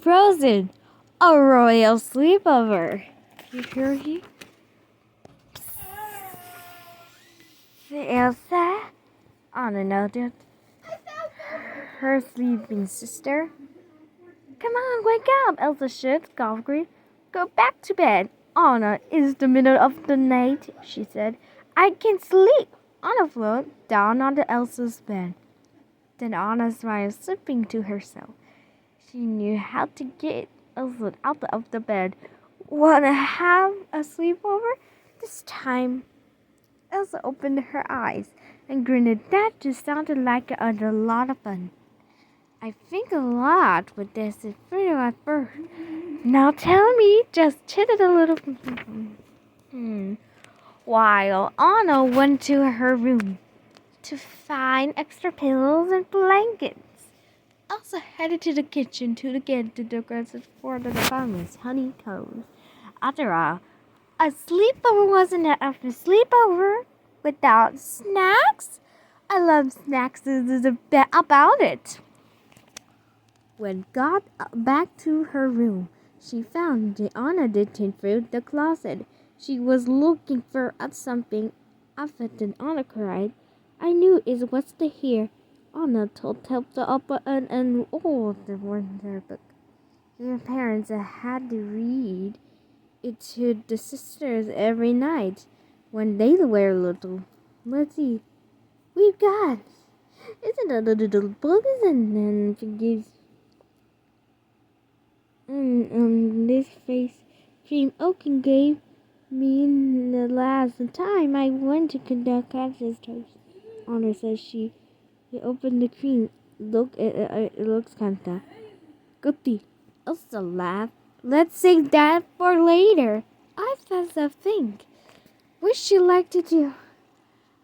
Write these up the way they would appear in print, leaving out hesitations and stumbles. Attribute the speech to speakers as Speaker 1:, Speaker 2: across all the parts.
Speaker 1: Frozen, a royal sleepover. You hear he? Elsa, Anna noted her sleeping sister. Come on, wake up, Elsa shook, Godfrey. Go back to bed. Anna, it's the middle of the night, she said. I can't sleep. Anna floated down onto Elsa's bed. Then Anna smiled, slipping to herself. She knew how to get Elsa out of the bed. Wanna have a sleepover? This time, Elsa opened her eyes and grinned. That just sounded like a lot of fun. I think a lot with this is pretty at first. Now tell me, just chitted a little. While Anna went to her room to find extra pillows and blankets. Elsa headed to the kitchen to get the decorations for the family's honeycomb. After all, a sleepover wasn't a sleepover without snacks. I love snacks. This is a bit about it. When got back to her room, she found Anna digging through the closet. She was looking for something. After Anna cried, I knew it was here. Anna tapped up and the wonder book. Her parents had to read it to the sisters every night when they were little. Let's see. We've got. Isn't it a little bugs and forgives. This face cream Oaken gave me the last time I went to conduct classes. Honor says she opened the cream. Look, it looks kinda goody. Elsa laughed. Let's save that for later. I thought of think. Wish you like to do.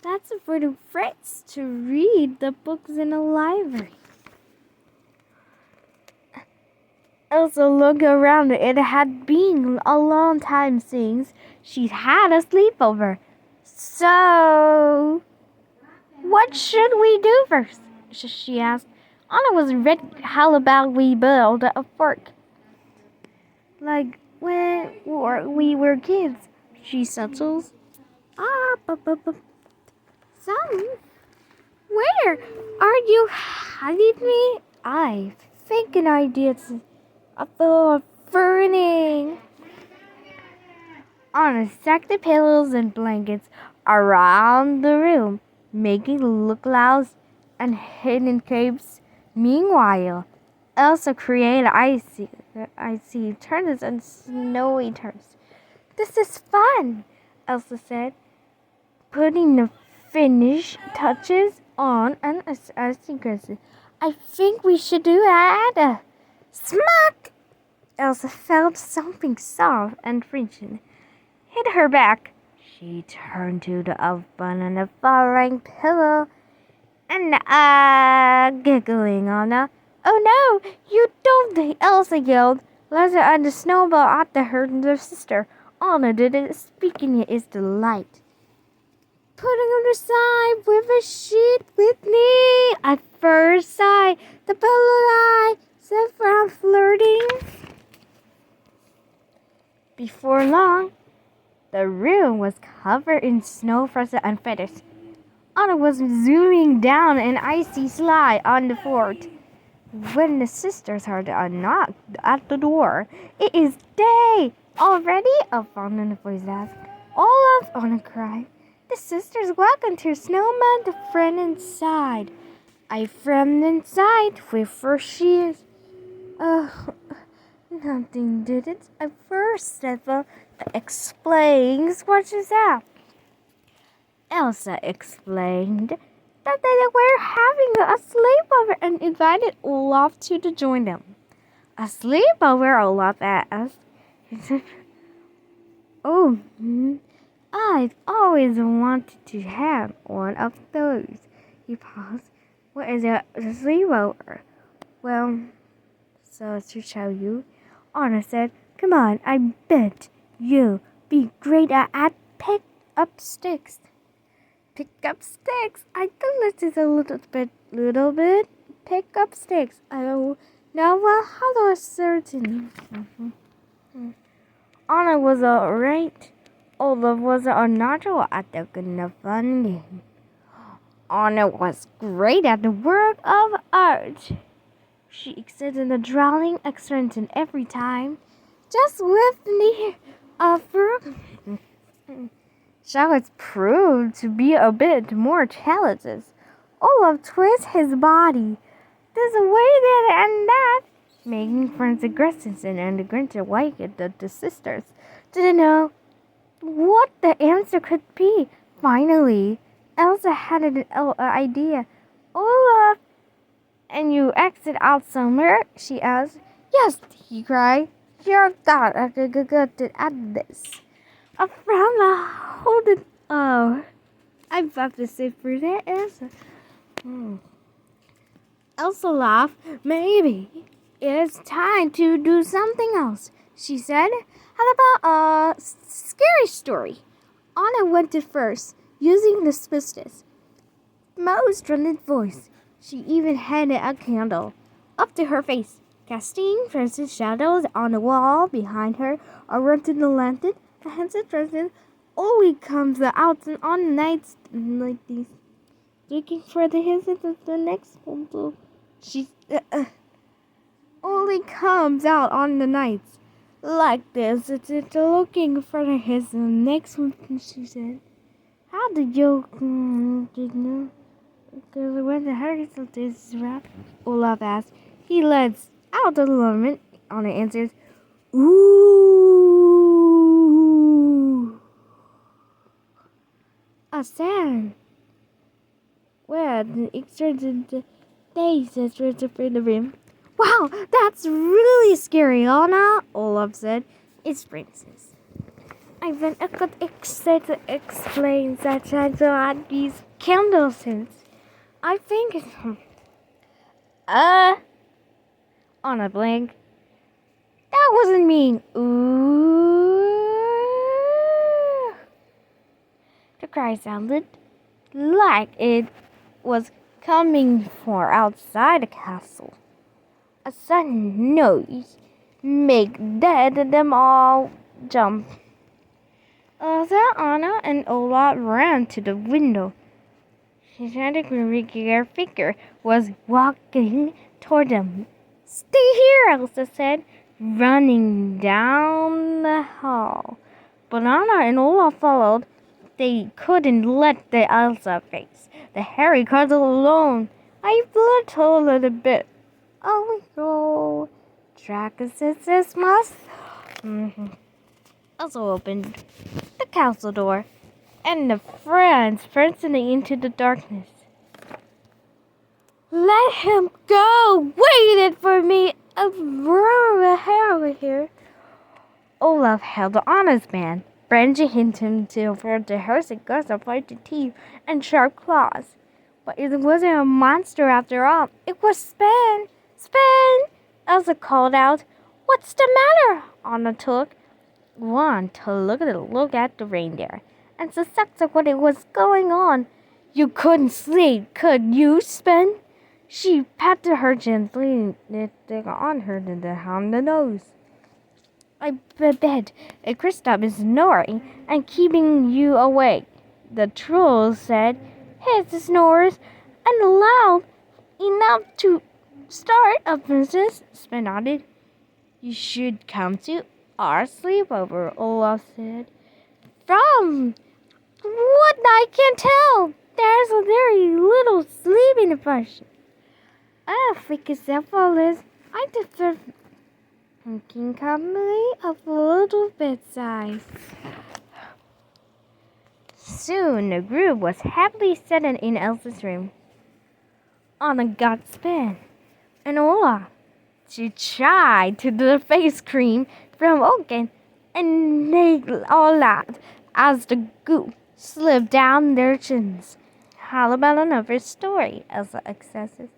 Speaker 1: That's for the friends to read the books in the library. Elsa looked around. It had been a long time since she'd had a sleepover. So, what should we do first? She asked. Anna was ready. How about we build a fort? Like when we were kids, she settles. Son, where are you hiding me? I think an idea's of burning. Anna stacked the pillows and blankets around the room, making look loud and hidden caves. Meanwhile, Elsa created icy turns and snowy turns. This is fun, Elsa said, putting the finish touches on an icy crescent. I think we should do that. Smack! Elsa felt something soft and fringing hit her back. She turned to the oven and the falling pillow and giggling on a. Oh no, you don't! Elsa yelled. Leslie and the snowball after her and her sister. Anna did it. Speaking is delight. Putting on the side with a sheet with me. At first sight, the pillow lie. Said from flirting. Before long, the room was covered in snow, frost, and feathers. Anna was zooming down an icy slide on the fort when the sisters heard a knock at the door. It is day already, a fountain voice asked. Olaf, Anna cried. The sisters welcomed her snowman, the friend inside. I friend inside with first she is. Nothing did it. At first, Stefan explains what is that. Elsa explained that they were having a sleepover and invited Olaf to join them. A sleepover, Olaf asked. He said, oh, I've always wanted to have one of those. He paused. What is a sleepover? Well, so to show you, Anna said, come on, I bet you'll be great at pick up sticks. Pick up sticks. I think this is a little bit. Pick up sticks. Oh, Now, well, how was certain? Anna was alright. Olaf was unnatural at the good fun game. Anna was great at the work of art. She exceeded the drawing excellent every time. Just with the offer, Charlotte proved to be a bit more talented. Olaf twists his body this way, that, and that, making friends aggressive and the grinter like it. The sisters didn't know what the answer could be. Finally, Elsa had an idea. Olaf, and you exit out somewhere? She asked. Yes, he cried. You're good at this. A friend hold it. Oh, I'm about to say for that Elsa. Elsa laughed. Maybe it's time to do something else, she said. How about a scary story? Anna went to first, using the swiftest, most dreaded voice. She even had a candle up to her face, casting frozen shadows on the wall behind her. Around to the lantern, the handsome person only comes out on nights like these, looking for the hints of the next one. She only comes out on the nights like this. It's looking for his next one, she said. How did you know? Because when the hurricane is wrapped, Olaf asked. He lets out a lament on the answers. Ooh. A sound. Where the extended days is in the room. Wow, that's really scary, Anna, Olaf said. It's Princess. I've been excited to explain that I got these candles since. I think it's... Anna blinked. That wasn't me. Ooh. The cry sounded like it was coming from outside the castle. A sudden noise made them all jump. Elsa, Anna, and Olaf ran to the window. A regular figure was walking toward them. Stay here, Elsa said, running down the hall. But Anna and Olaf followed. They couldn't let the Elsa face the Harry cuddle alone. I flirted a little bit. Oh, we go. Dragon's must. Also opened the castle door, and the friends personally into the darkness. Let him go! Waited for me! A over here. Olaf held on his man, brandishing him for the horse and guts of pointed teeth and sharp claws. But it wasn't a monster after all. It was Sven! Sven! Elsa called out. What's the matter? Anna took one to look at the reindeer and suspected what it was going on. You couldn't sleep, could you, Sven? She patted her gently on the nose. I bet Kristoff is snoring and keeping you awake, the troll said. His snores and loud enough to start a princess, Sven nodded. You should come to our sleepover, Olaf said. From what I can tell, there's a very little sleep in the bush. I think example is I deserve drinking company of a little bit size. Soon the group was happily settled in Elsa's room. Anna got Sven and Olaf to try to do the face cream from Oaken, and they all laughed as the goo slipped down their chins. How about another story? Elsa accesses.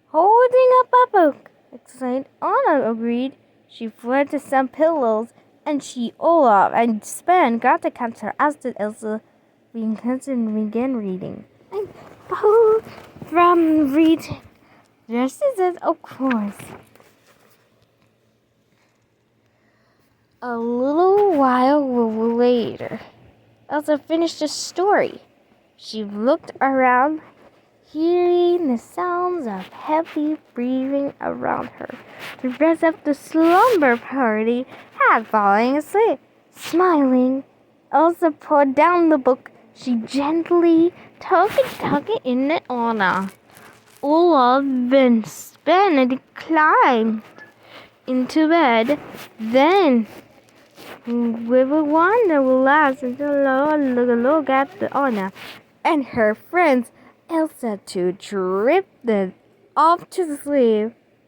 Speaker 1: Holding up a book, exclaimed. Anna agreed. She fled to some pillows, and Olaf, and Sven got the counter as did Elsa. We began reading. And both from reading. This is it, of course. A little while later, Elsa finished the story. She looked around, hearing the sounds of heavy breathing around her. The rest of the slumber party had fallen asleep. Smiling, Elsa put down the book. She gently tucked it in the Anna. Olaf then Benedict climbed into bed. Then, with a wonder, relaxed and look at the Anna and her friends. Elsa too drifted off to sleep.